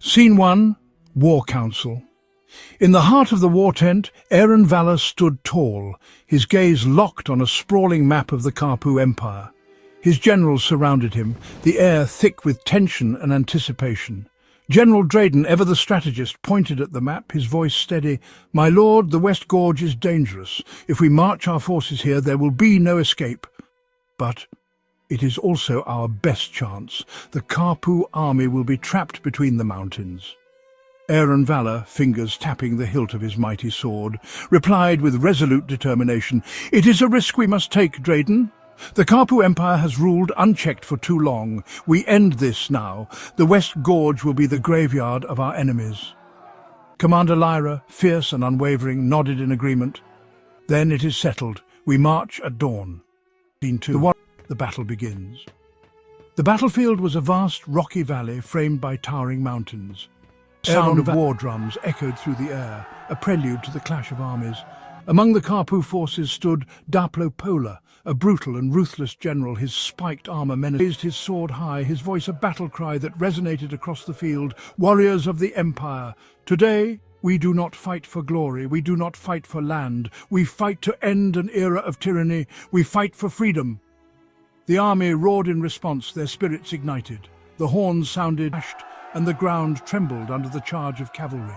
Scene 1. War Council. In the heart of the war tent, Aeron Valor stood tall, his gaze locked on a sprawling map of the Karpu Empire. His generals surrounded him, the air thick with tension and anticipation. General Drayden, ever the strategist, pointed at the map, his voice steady. "My lord, the West Gorge is dangerous. If we march our forces here, there will be no escape. But it is also our best chance. The Karpu army will be trapped between the mountains." Aeron Valor, fingers tapping the hilt of his mighty sword, replied with resolute determination, "It is a risk we must take, Drayden. The Karpu Empire has ruled unchecked for too long. We end this now. The West Gorge will be the graveyard of our enemies." Commander Lyra, fierce and unwavering, nodded in agreement. "Then it is settled. We march at dawn." Scene 2. The battle begins. The battlefield was a vast rocky valley framed by towering mountains. Sound of war drums echoed through the air, a prelude to the clash of armies. Among the Karpu forces stood Daplo Pola, a brutal and ruthless general, his spiked armor raised his sword high, his voice a battle cry that resonated across the field. "Warriors of the Empire, today we do not fight for glory, we do not fight for land, we fight to end an era of tyranny, we fight for freedom." The army roared in response, their spirits ignited. The horns sounded, and the ground trembled under the charge of cavalry.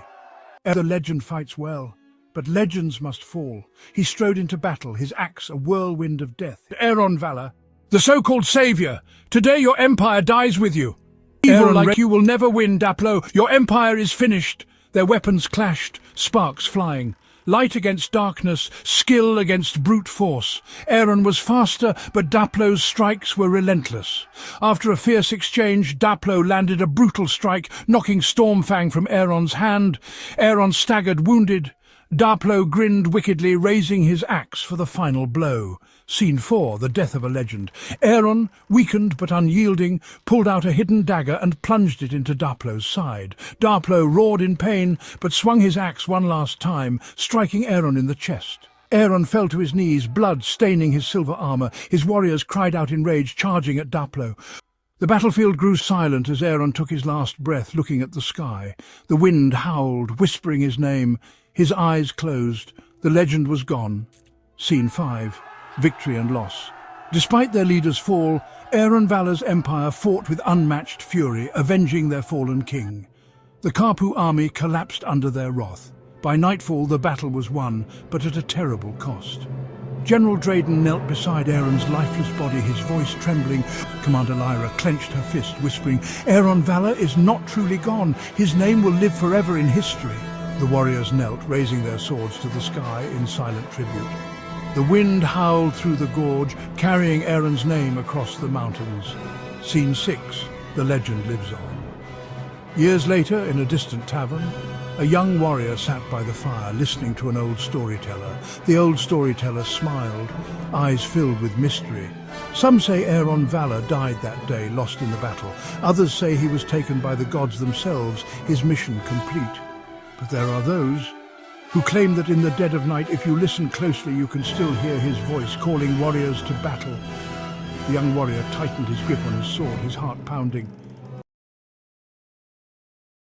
The legend fights well, but legends must fall. He strode into battle, his axe a whirlwind of death. "Aeron Valor, the so-called savior, today your empire dies with you. Evil like you will never win, Daplo. Your empire is finished." Their weapons clashed, sparks flying. Light against darkness, skill against brute force. Aeron was faster, but Daplo's strikes were relentless. After a fierce exchange, Daplo landed a brutal strike, knocking Stormfang from Aeron's hand. Aeron staggered, wounded. Daplo grinned wickedly, raising his axe for the final blow. Scene 4. The death of a legend. Aeron, weakened but unyielding, pulled out a hidden dagger and plunged it into Daplo's side. Daplo roared in pain, but swung his axe one last time, striking Aeron in the chest. Aeron fell to his knees, blood staining his silver armor. His warriors cried out in rage, charging at Daplo. The battlefield grew silent as Aeron took his last breath, looking at the sky. The wind howled, whispering his name. His eyes closed. The legend was gone. Scene 5. Victory and loss. Despite their leader's fall, Aeron Valor's empire fought with unmatched fury, avenging their fallen king. The Karpu army collapsed under their wrath. By nightfall, the battle was won, but at a terrible cost. General Drayden knelt beside Aeron's lifeless body, his voice trembling. Commander Lyra clenched her fist, whispering, "Aeron Valor is not truly gone. His name will live forever in history." The warriors knelt, raising their swords to the sky in silent tribute. The wind howled through the gorge, carrying Aeron's name across the mountains. Scene 6. The legend lives on. Years later, in a distant tavern, a young warrior sat by the fire, listening to an old storyteller. The old storyteller smiled, eyes filled with mystery. Some say Aeron Valor died that day, lost in the battle. Others say he was taken by the gods themselves, his mission complete. But there are those who claim that in the dead of night, if you listen closely, you can still hear his voice calling warriors to battle. The young warrior tightened his grip on his sword, his heart pounding.